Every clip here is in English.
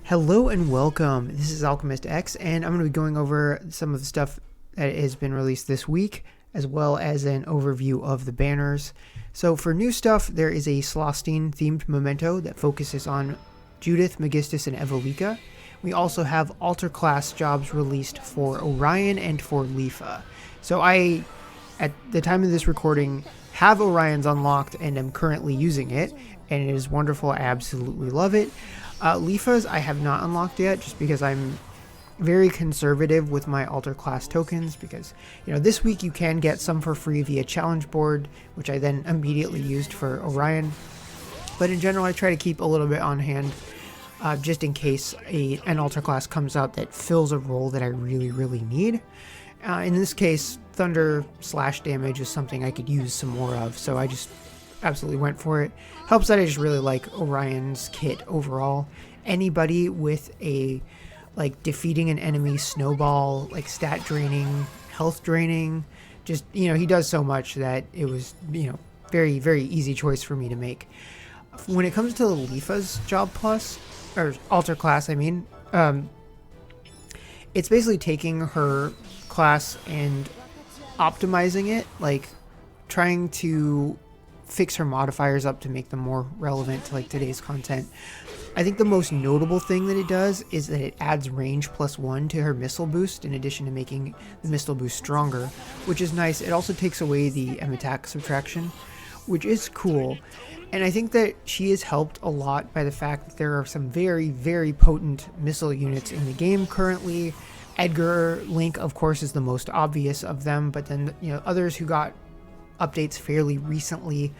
Hello and welcome. This is AlchemistExe, and I'm going to be going over some of the stuff that has been released this week, as well as an overview of the banners. So for new stuff, there is a Slothstein themed Memento that focuses on Judith, Megistus, and Evelika. We also have Alter Clas jobs released for Orion and for Leafa. So I, at the time of this recording, have Orion's unlocked and am currently using it, and it is wonderful. I absolutely love it. Leafa's I have not unlocked yet, just because I'm very conservative with my Alter Clas tokens, because this week you can get some for free via challenge board, which I then immediately used for Orion. But in general, I try to keep a little bit on hand, just in case an Alter Clas comes out that fills a role that I really need. In this case, thunder slash damage is something I could use some more of, so I just absolutely went for it. Helps that I just really like Orion's kit overall. Anybody with a defeating an enemy snowball, stat draining, health draining, just he does so much that it was very easy choice for me to make. When it comes to Leafa's job plus, or Alter Clas, I mean, it's basically taking her class and optimizing it, trying to fix her modifiers up to make them more relevant to today's content. I think the most notable thing that it does is that it adds range +1 to her missile boost, in addition to making the missile boost stronger, which is nice. It also takes away the M attack subtraction, which is cool. And I think that she is helped a lot by the fact that there are some very potent missile units in the game currently. Edgar Link, of course, is the most obvious of them, but then others who got updates fairly recently,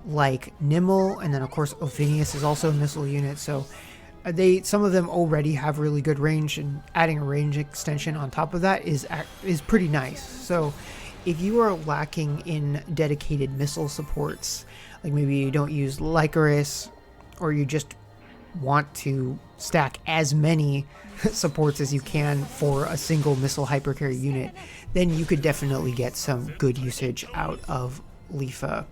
like Nimble, and then of course Ophinius is also a missile unit, so some of them already have really good range, and adding a range extension on top of that is pretty nice. So if you are lacking in dedicated missile supports, maybe you don't use Lycoris, or you just want to stack as many supports as you can for a single missile hypercarry unit, then you could definitely get some good usage out of Leafa.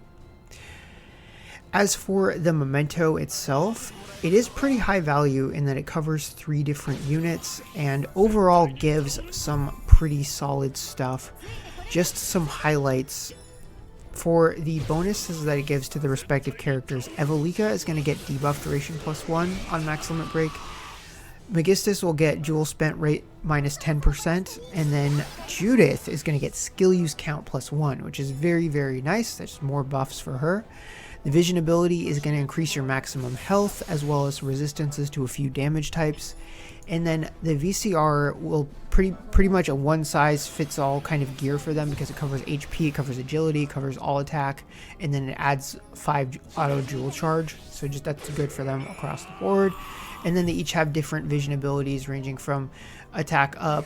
As for the Memento itself, it is pretty high value in that it covers 3 different units and overall gives some pretty solid stuff. Just some highlights. For the bonuses that it gives to the respective characters, Evelika is going to get debuff duration +1 on max limit break. Megistus will get jewel spent rate -10%, and then Judith is going to get skill use count +1, which is very nice. There's more buffs for her. The vision ability is going to increase your maximum health, as well as resistances to a few damage types. And then the VCR will pretty much a one-size-fits-all kind of gear for them, because it covers HP, it covers agility, it covers all attack, and then it adds 5 auto jewel charge. So just that's good for them across the board. And then they each have different vision abilities, ranging from attack up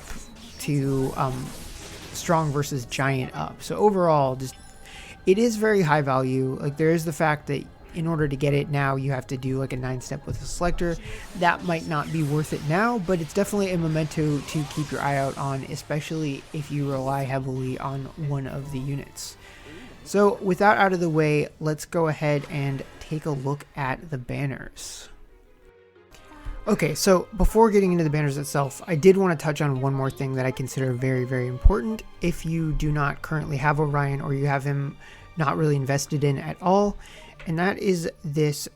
to strong versus giant up. So overall, it is very high value. There is the fact that in order to get it now, you have to do a 9-step with a selector. That might not be worth it now, but it's definitely a memento to keep your eye out on, especially if you rely heavily on one of the units. So with that out of the way, let's go ahead and take a look at the banners. Okay, so before getting into the banners itself, I did want to touch on one more thing that I consider very important. If you do not currently have Orion, or you have him not really invested in at all, and that is this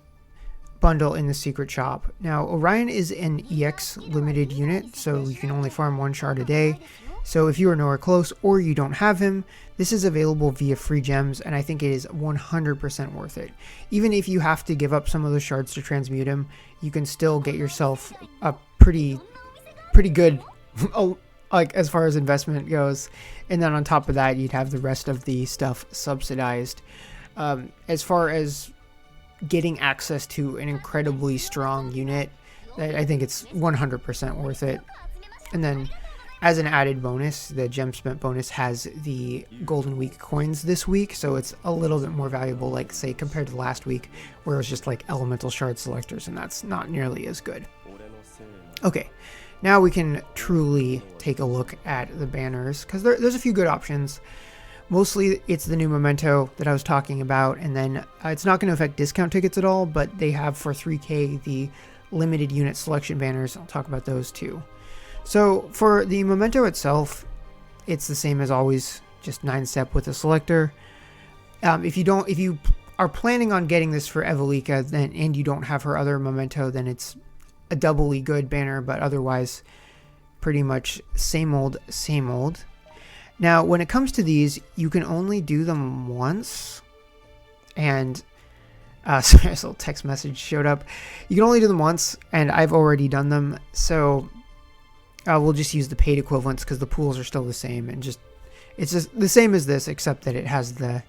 bundle in the secret shop. Now, Orion is an EX limited unit, so you can only farm 1 shard a day. So if you are nowhere close or you don't have him, this is available via free gems, and I think it is 100% worth it. Even if you have to give up some of the shards to transmute him, you can still get yourself a pretty good as far as investment goes. And then on top of that, you'd have the rest of the stuff subsidized. As far as getting access to an incredibly strong unit, I think it's 100% worth it. And then as an added bonus, the gem spent bonus has the golden week coins this week, so it's a little bit more valuable, say compared to last week, where it was just elemental shard selectors, and that's not nearly as good. Okay, now we can truly take a look at the banners, because there's a few good options. Mostly it's the new Memento that I was talking about, and then it's not going to affect discount tickets at all, but they have for 3K the limited unit selection banners. I'll talk about those too. So for the Memento itself, it's the same as always, just 9-step with a selector. If you are planning on getting this for Evelika, then and you don't have her other Memento, then it's a doubly good banner, but otherwise pretty much same old, same old. Now, when it comes to these, you can only do them once. And sorry, this little text message showed up. You can only do them once, and I've already done them. So we'll just use the paid equivalents because the pools are still the same, and it's just the same as this, except that it has the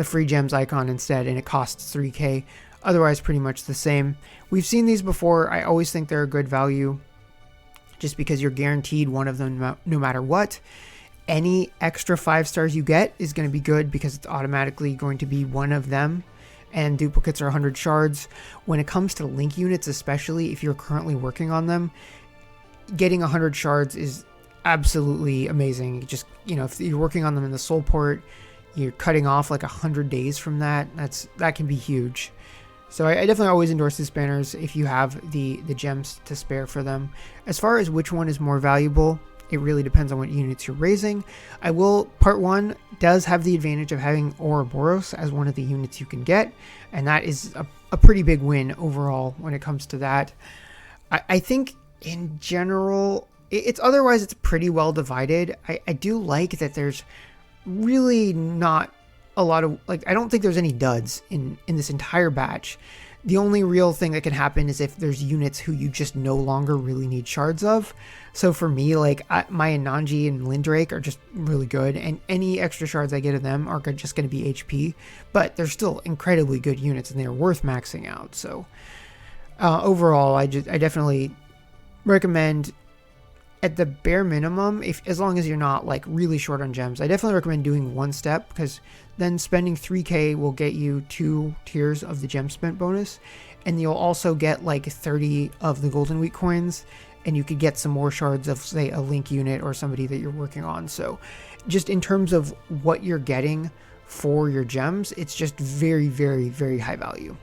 free gems icon instead, and it costs 3k. Otherwise, pretty much the same. We've seen these before. I always think they're a good value, just because you're guaranteed one of them no matter what. Any extra 5 stars you get is going to be good because it's automatically going to be one of them, and duplicates are 100 shards. When it comes to link units, especially if you're currently working on them, getting 100 shards is absolutely amazing. Just, if you're working on them in the soul port, you're cutting off like 100 days from that. That can be huge. So I definitely always endorse these banners if you have the gems to spare for them. As far as which one is more valuable, it really depends on what units you're raising. Part 1 does have the advantage of having Ouroboros as one of the units you can get, and that is a pretty big win overall when it comes to that. I think in general, it's pretty well divided. I do like that there's really not a lot of, I don't think there's any duds in this entire batch. The only real thing that can happen is if there's units who you just no longer really need shards of. So for me, my Ananji and Lindrake are just really good, and any extra shards I get of them are just going to be HP, but they're still incredibly good units and they're worth maxing out. So overall, I definitely recommend, at the bare minimum, as long as you're not really short on gems, I definitely recommend doing 1 step, because then spending 3k will get you 2 tiers of the gem spent bonus, and you'll also get 30 of the golden week coins, and you could get some more shards of, say, a link unit or somebody that you're working on. So just in terms of what you're getting for your gems, it's just very, very, very high value.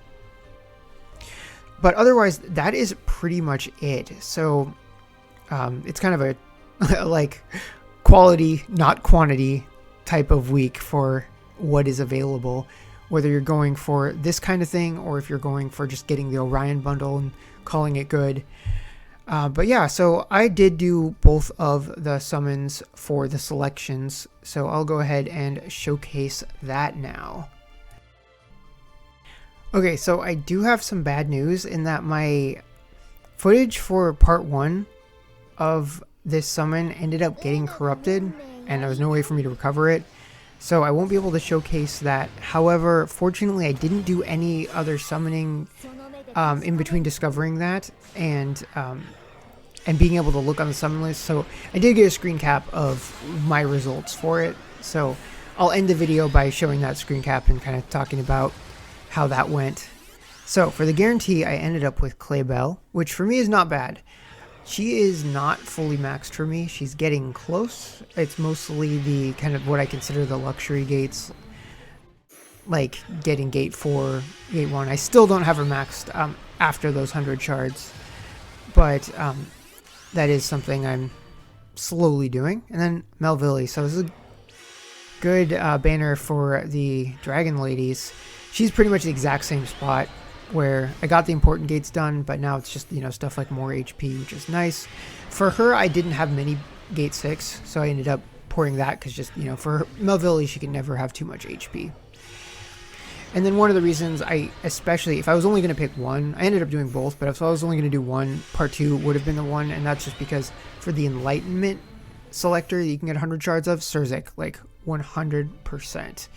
But otherwise, that is pretty much it. So it's kind of a quality, not quantity type of week for what is available, whether you're going for this kind of thing or if you're going for just getting the Orion bundle and calling it good. But yeah, so I did do both of the summons for the selections, so I'll go ahead and showcase that now. Okay, so I do have some bad news in that my footage for part 1 of this summon ended up getting corrupted, and there was no way for me to recover it, so I won't be able to showcase that. However, fortunately, I didn't do any other summoning in between discovering that and being able to look on the summon list. So I did get a screen cap of my results for it, so I'll end the video by showing that screen cap and kind of talking about how that went. So for the guarantee, I ended up with Claybell, which for me is not bad. She is not fully maxed for me. She's getting close. It's mostly the kind of what I consider the luxury gates, like getting gate 4, gate 1. I still don't have her maxed after those 100 shards, but that is something I'm slowly doing. And then Melville. So this is a good banner for the Dragon Ladies. She's pretty much the exact same spot where I got the important gates done, but now it's just, stuff like more HP, which is nice. For her, I didn't have many gate 6, so I ended up pouring that because just, for Melville, she could never have too much HP. And then one of the reasons if I was only going to pick one, I ended up doing both, but if I was only going to do one, part 2 would have been the one, and that's just because for the Enlightenment selector that you can get 100 shards of, Surzik, 100%.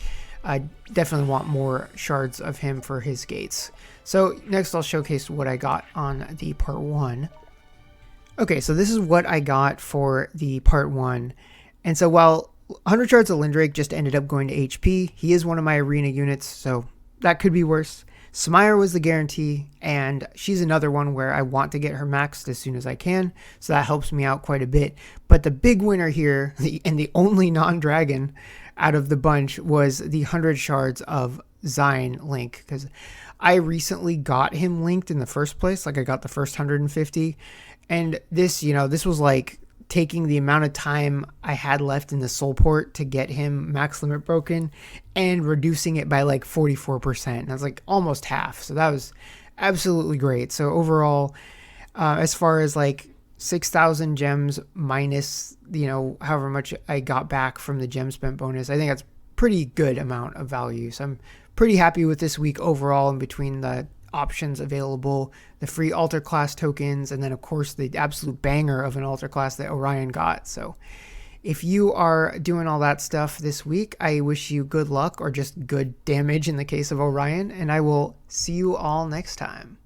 I definitely want more shards of him for his gates. So next I'll showcase what I got on the part 1. Okay, so this is what I got for the part 1. And so while 100 shards of Lindrake just ended up going to HP, he is one of my arena units, so that could be worse. Samire was the guarantee, and she's another one where I want to get her maxed as soon as I can, so that helps me out quite a bit. But the big winner here, and the only non-dragon out of the bunch, was the 100 shards of Zion Link, because I recently got him linked in the first place. Like I got the first 150. And this, this was like taking the amount of time I had left in the soul port to get him max limit broken and reducing it by like 44%. And that's like almost half. So that was absolutely great. So overall, as far as like 6,000 gems minus, however much I got back from the gem spent bonus, I think that's pretty good amount of value. So I'm pretty happy with this week overall, in between the options available, the free Alter Class tokens, and then of course the absolute banger of an Alter Class that Orion got. So if you are doing all that stuff this week, I wish you good luck, or just good damage in the case of Orion, and I will see you all next time.